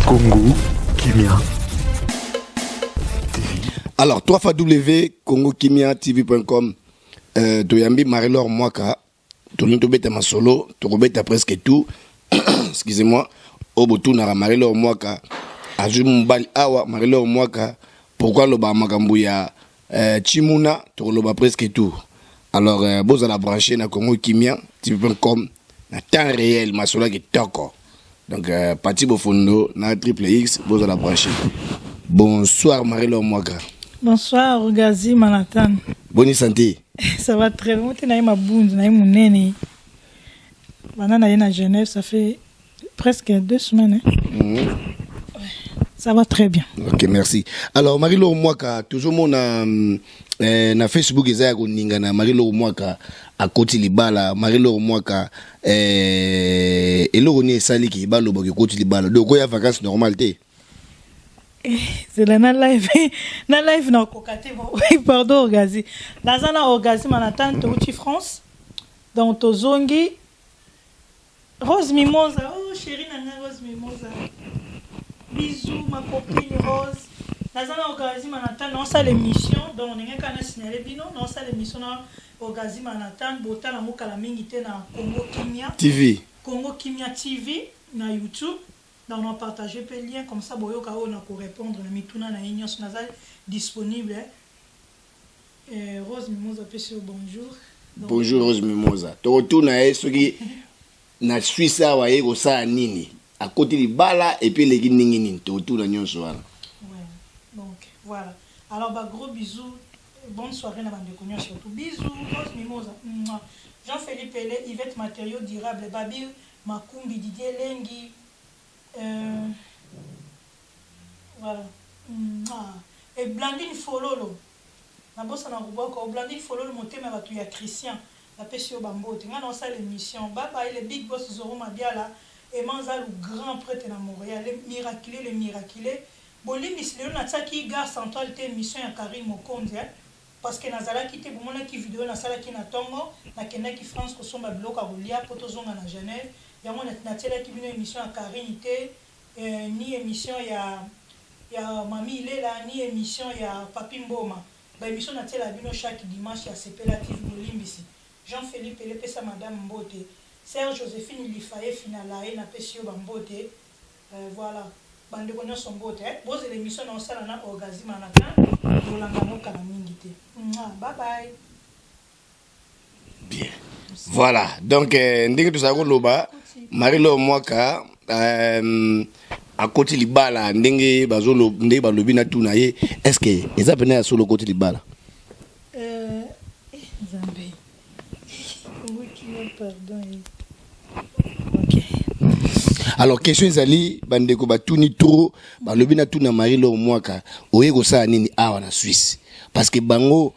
Congo Kimia TV. Alors, 3x Congo Kimia TV.com. Toyambi Marie-Laure Mwaka. Tourne bête ma solo. Tourne presque tout. Excusez-moi. Obotu nara Marie-Laure Mwaka. Ajumbali awa Marie-Laure Mwaka. Pourquoi le ba Makambuya Chimuna. Tourne presque tout. Alors, vous allez brancher na Congo Kimia TV.com. Na temps réel, ma solo qui toko. Donc, parti Bofondo, na triple X, vous allez brancher. Bonsoir Marie-Laure Mwaka. Bonsoir Ogazi Manhattan. Bonne santé. Ça va très bien. Je suis ma boune, je suis mon nene. Maintenant, je suis à Genève, ça fait presque 2 semaines. Ouais. Ça va très bien. Ok, merci. Alors, Marie-Laure Mwaka, toujours mon na Facebook, na Marie-Laure Mwaka, à côté Libala, Marie-Laure Mwaka, et l'on sali qui balo, côté Libala. Donc, il y a vacances normales. C'est la live. La live na kokate. Pardon Ogazi. La zana Ogazi Manhattan to France. Dans Tozongi. Rose Mimosa. Oh chérie nana Rose Mimosa. Bisous ma copine Rose. La zana Ogazi Manhattan non ça l'émission donc on est kana signaler bino non ça l'émission na Ogazi Manhattan bota na mukala mingi te na Congo Kimia TV. Congo Kimia TV na YouTube. Donc, on a partagé le lien comme ça, on a répondre à Mituna na Union Nazal disponible. Rose Mimosa, bonjour. Donc, bonjour Rose Mimosa. Tu retournes à ce qui na Suisse à Waye Rosa Nini. À côté du Bala et puis les Guinéens. Tu retournes à Union Soir. Ouais, donc voilà. Alors, bah, gros bisous. Bonne soirée, na bande de surtout. Bisous, Rose Mimosa. Jean-Philippe Pelé, Yvette Matériaux Durables, Babi, Makumbi, Didier Lengi. Voilà. Et Blandine Fololo. La bosse en Aruboko. Blandine Fololo, mon thème va tuer Christian. La pêche au bambou. Tu as dans l'émission. Baba, les big boss Zoro Mabiala. Et Manza, le grand prêtre à Montréal. Les miraculés. Bolim, c'est le Natsaki, gare centrale, émission à Karim Mokonde. Parce que Nazala qui était pour moi qui vidéo, Nazala qui n'a tongo, na Kenya qui France, que son bloc à Rolia, Potozonga na Genève. Il y a une émission à Karinité, ni émission il y a Mami Lela, ni émission il y a Papi Mboma. Bah émission na télé bino chaque dimanche il y a Sepelatif Bolimbisi. Jean-Philippe Pelé pesa Madame Mbote. Serge Joséphine Lifaye finalae na pesio Bambote. Voilà. Bande connaît son bote. Bose l'émission dans ça na Ogazi Manhattan. Bolanga no kana mingité. Bye bye. Bien. Voilà. Donc ndenge tu sako loba Marie-Laure Mwaka à côté Libala ndenge bazolo ndenge balobi na tuna ye est-ce que eza pena ya solo côté Libala Zambé. Oui qui me pardon. OK. Alors question ezali bandeko batuni trop balobi na tuna Marie-Laure Mwaka oyeko sa nini awa na Suisse parce que bango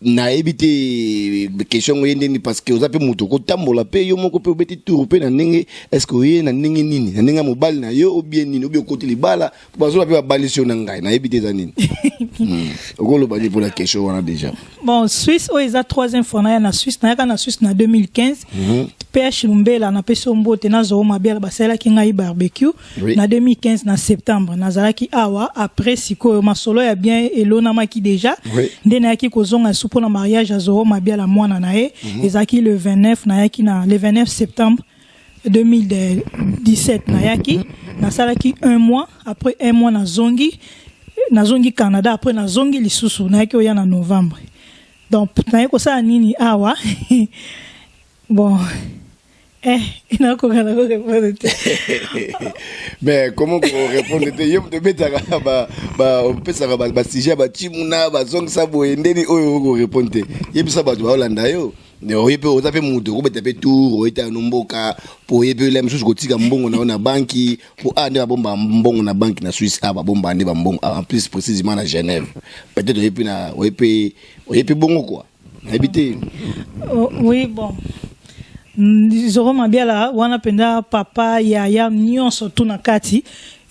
na éviter question ngoyende parce que ozape muto ko tambola pe yo moko pe obeti tour pe na ndenge est-ce que oye na ndenge nini na ndenge mobile na yo ou bien nini ou bien côté libala bazo pe balisio na ngai na éviter za nini okolo bali pour la question on a déjà bon Suisse o eza 3e fois na Suisse na Suisse na 2015 PH Lumbela na peso mbote na zo mabiala basela ki ngai barbecue na 2015 na septembre nazalaki awa après siko masolo ya bien elona maki déjà ndena yaki kozonga pour le mariage à Zoro Mabiala mwana nae ezaki le 29 nayaki na le 29 septembre 2017 nayaki na salaki 1 mois après 1 mois na zongi Canada après na zongi lisusu nayaki oya na novembre donc nayaki ko sa nini awa bon il a encore répondre. Mais comment répondre yo te metaka on peut ça ba sujet ba chimuna ba zong sabo ndeni oyo ko répondre yebisa ba Holanda yo ne oyepe ozape mutu ko beta pe tour oita nomboka po yepe le msusu kotika mbongo na banki po ande bomba mbongo na banki na Suisse aba bomba ande ba mbongo en plus précisément na Genève peut-être oyepe bongo quoi habiter oui bon Zoro Mabiala wana penda papa yaya nyonso tuna kati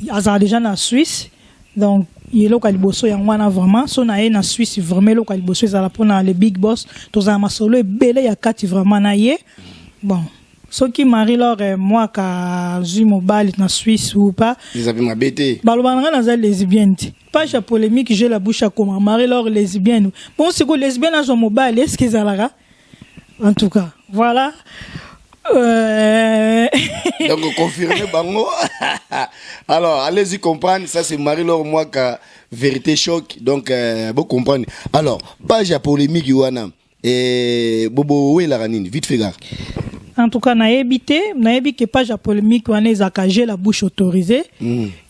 azala déjà na Suisse donc yelo kaliboso ya wana vraiment so na ye na Suisse vraiment lo kaliboso ezala pona le big boss tozala masolo ebele ya kati vraiment na ye bon ceux qui Marie-Laure moi ka zu mobile na Suisse ou pas ils avaient ma bête balobanga na za lesbienne pas ja polémique j'ai la bouche à comment Marie-Laure lesbienne bon c'est que lesbienne à son mobile est-ce qu'ils allaient en tout cas voilà donc confirmé bango alors allez-y comprendre ça c'est Marie-Laure moi ka vérité choc donc vous comprendre alors page à polémique wana et bobo oui la ranine vite fait gars. En tout cas, naebi que page à polémique wana ezakaje la bouche autorisée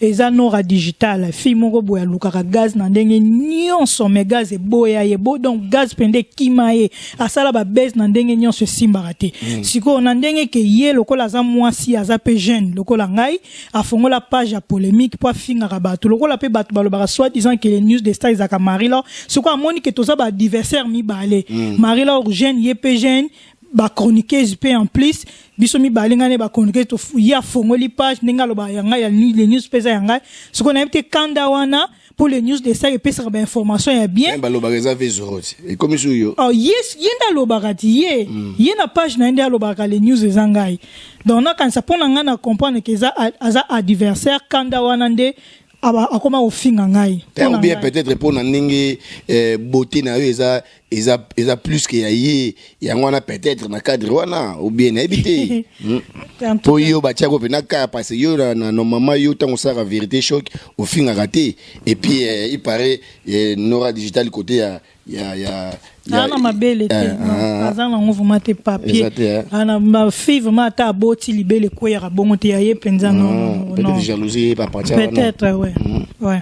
eza nora digital fi moko boya lukaka gaz na ndenge nyonso mais gaz e boya yebo donc gaz pende kimaye asala ba baisse na ndenge nyonso simbaka te siko na ndenge ke ye lokola za mwasi aza pe jeune lokola ngai afongola page à polémique po finga bato lokola pe bato balobaka soit disant que les news de star ezaka Marie-Laure siko amoni ke toza ba adversaire mi balé Marie-Laure jeune ye pe jeune ba chroniqueuse pe en plus biso mi balinga ne ba chroniqueuse to ya fongoli page ninga loba yanga ya les news pesa yanga ce qu'on a été kanda wana pour les news de ça et pesa ba information ya bien ba loba réservé zoroti et comme sur yo oh yes yenda loba rati ye na page na ndia loba les news ezangai donc na quand ça pona ngana comprendre que ça aza adversaire kanda wana nde akoma ofinga ngai ou bien peut-être pour na ndenge beauté na yo eza plus que ya ngwana peut-être na cadre wana ou bien na habité pour yo ba tia ko pe na ka parce yo na no mama yo tango ça la vérité choc ofinga raté et puis il paraît Nora digital côté ya ana mabele te azana nguvuma te papier ana ma fille vraiment ta boti libele ko ya bongo te ya penza non peut-être jalousie papa tia peut-être ouais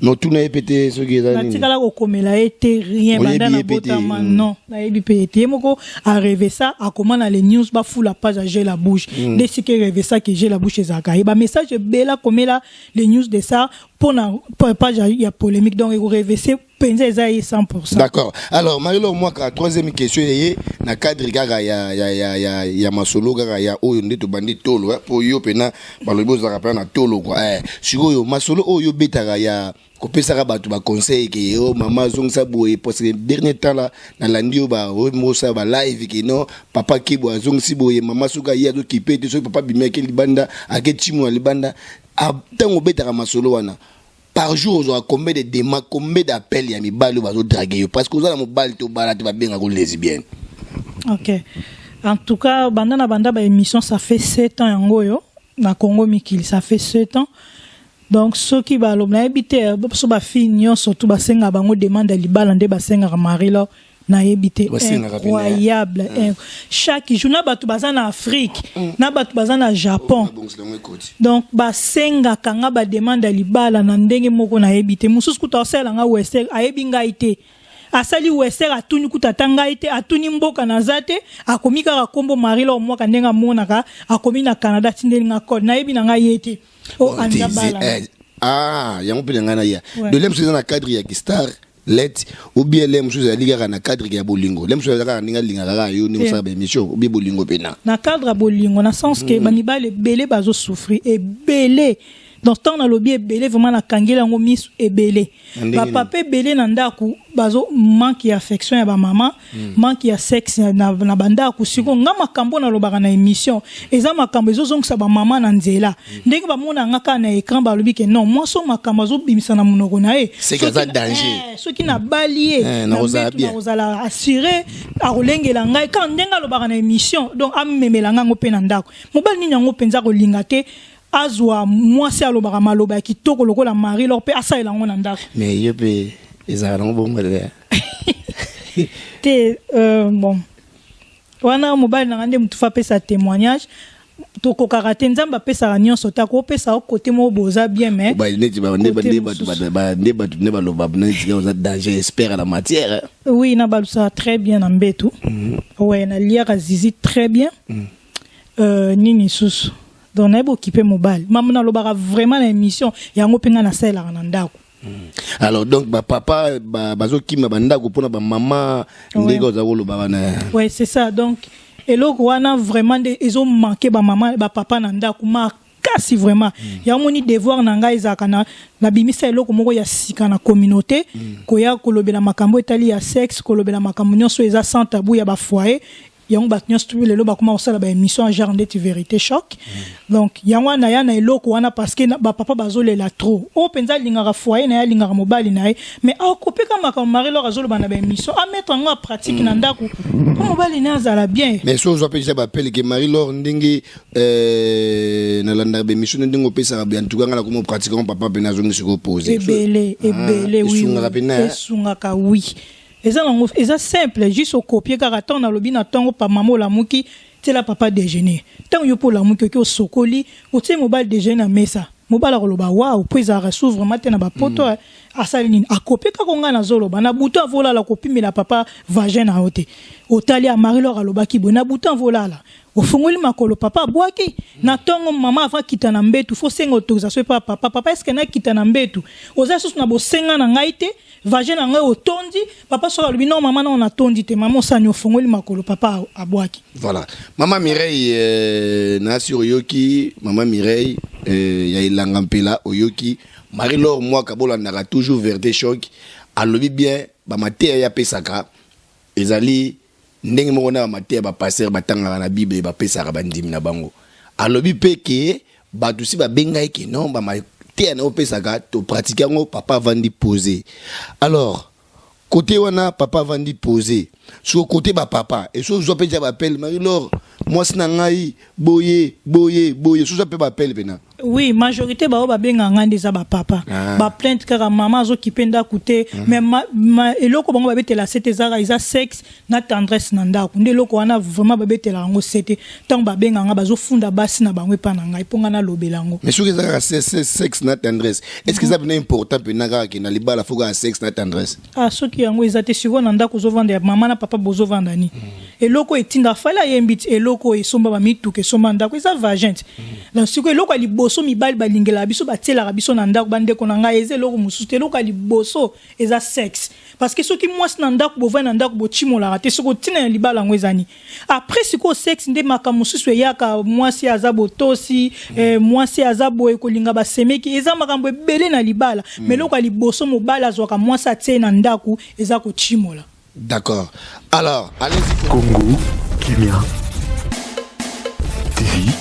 non tout n'a pété ce qui est là natikala ko komela été rien banda na botama non na yebi pété moko a rêvé ça a comment dans les news ba fou la page à j'ai la bouche dès ce que rêvé ça que j'ai la bouche ezaka et ba message bela komela les news de ça pour na page il y a polémique donc il rêvé c'est penza ezai 100%. D'accord. Alors Marie-Laure moi ka troisième question yé na cadre gaga ya masolo gaga ya oyo ndeto bandi tolo pour yo pena balobo za rapena na tolo quoi siko yo masolo oyo betaka ya kopesa bato ba conseil ke yo mama zongsa boye parce que dernier temps là na landio ba mosa ba live ke no papa kibo zongsi boye mama suka ya do kipete so papa bimia ke libanda aketimu libanda tango betaka masolo wana par jour on a combien de demandes combien d'appels ya mibali bazo draguer parce que za mobali to bala te ba benga ko lesbienne. OK. En tout cas banda ba émission ça fait 7 ans yango yo na Congo Mikili ça fait 7 ans. Donc ceux qui ba lobna habité so ba fille surtout ba senga bango demande libala nde ba senga Marie-Laure na habité incroyable chaque jour na batu bazana Afrique na batu bazana Japon donc ba senga kanga ba demande libala na ndenge moko na habité mususu kutosela nga wester ayebi ngaite asali wester atuni kutatanga ite atuni mboka na zate akomika ka kombo Marie-Laure mwaka ndenga monaka akomi na Canada tindelinga code na yebi na nga yete oh andabala yango pe ngana ya de l'homme c'est dans la cadre ya star let ou bien l'homme chose ya liga na cadre ya bolingo l'homme chose ya ninga linga ka yo ni ça ba émission ou bien bolingo pena na cadre ya bolingo na sens que banibale belé bazo souffrir et belé donc tant na lobby belé vraiment la kangela ngo misu et belé ba papa belé na ndaku bazo manque affection ya ba maman manque ya sexe na banda ku siko nga makambo na lobaka na émission eza makambo ezozongisa ba maman na nzela ndenge ba mona ngaka na écran ba lobi ke non moi so makambo zo bimisa na monoko na c'est kaza danger ceux qui na balié na ozala assurer a rolengela ngai quand ndenga lobaka na émission donc amemela ngo pe na ndako mobali ni nyango penza ko lingate azwa mwasi alobaka maloba kitoko lokola Marie-Laure pe asalela ngo na ndako mais yepe ezala ngo bongo te bon wana mobali na ngande mutu fa pesa témoignage to ko karaté nzamba pesa nyonso ta ko pesa côté mo boza bien mais ba neti ba batu ne ba loba na neti za danger espère à la matière oui na balusa très bien na mbetu ouais na liaka zizi très bien nini susu donc na occupé mobile maman na lobaka vraiment l'émission yango penga na sala na ndako alors donc ba papa bazo kima bandako pona ba maman ndeko za ko loba na ouais c'est ça donc et là wana vraiment ils ont manqué ba maman ba papa na ndako kasi vraiment ya moni devoir na ngai ezaka na bimisa eloko moko ya sika na communauté koya kolobela makambo etali ya sexe kolobela makambo nyonso eza sans tabou ya ba foyer yango bat nyos tu lelo ba comment osala ba émission genre ndeti vérité choc donc yango na ya na eloko wana parce que ba papa bazolela trop o penza lingaka foyer na ya lingaka mobali na ye mais a kopeka makambo Marie-Laure azolo bana ba émission a mettre en pratique na ndako pour mobali na azala bien mais so zo pesa ba appelle que Marie-Laure ndenge na landa ba émission ndenge opesa ba en tout cas na ko pratique papa pe na zo ngi se reposer ebele oui esungaka oui eza simple juste au copier car attend na lobi na tongo pa maman la muki te la papa déjeuner tant yo pour la muki ki o sokoli o te mobile déjeuner na mesa mobile koloba waouh puis ça ressource vraiment te na ba poto asali nini a copier ka konga na zolo ba na buto vola la copie mais la papa vagin na hote otali a Marie-Laure aloba ki bona buto vola la au fongoli makolo papa boaki na tongo mama avant kita na mbetu fo senga autorisation pa papa est-ce que na kita na mbetu oza susu na bo senga na ngaite vagin na ngai otondi papa so lobi non mama na on atondi te mama osani au fongoli makolo papa aboaki voilà maman Mireille na sur yoki maman Mireille ya ilanga mpela oyoki Marie-Laure moi kabola na toujours vérité choc alobi bien ba maté ya pesaka ezali ndenge moko na maté ba passer batanga na bible ba pesaka bandimi na bango alobi peke batu si ba benga ke non ba maté na opesaka to pratiquer ngo papa vandi poser alors côté wana papa vandi poser sur côté ba papa et so zo pe ja ba appelle Marie-Laure moi sina ngai boye so zo pe ba appelle pena oui majorité ba benga ngandi za ba papa ba plainte car maman zo kipenda coûter mais eloko bango ba betela c'était zara isa sexe na tendresse na ndako nde eloko wana vraiment ba betela ngo c'était tant ba benga nga bazo funda basi na bango pa na ngai ponga na lobelango mais sur zara sexe na tendresse est-ce que ça bien important pena ga ke na libala fuga sexe na tendresse soki yango ezate suivant na ndako zo vendre maman na papa bozo vendre ni eloko etinda fala yembit eloko esomba ba mituke somba ndako eza vagin la siko eloko ali boso mibali balingela biso batela biso na ndako bande ko na ngai eze eloko mususu eloko ali boso eza sexe parce que soki mwasi na ndako bo vendre na ndako bo chimola raté soko tina libala ngo ezani après siko sexe nde makamu mususu yaka mwasi azabo tosi mwasi azabo ekolinga ba semeki eza makambo ebele na libala mais eloko ali boso mobala azwaka mwasi atie na ndako eza ko chimola. D'accord. Alors, allez-y. Congo, Kimia. TV.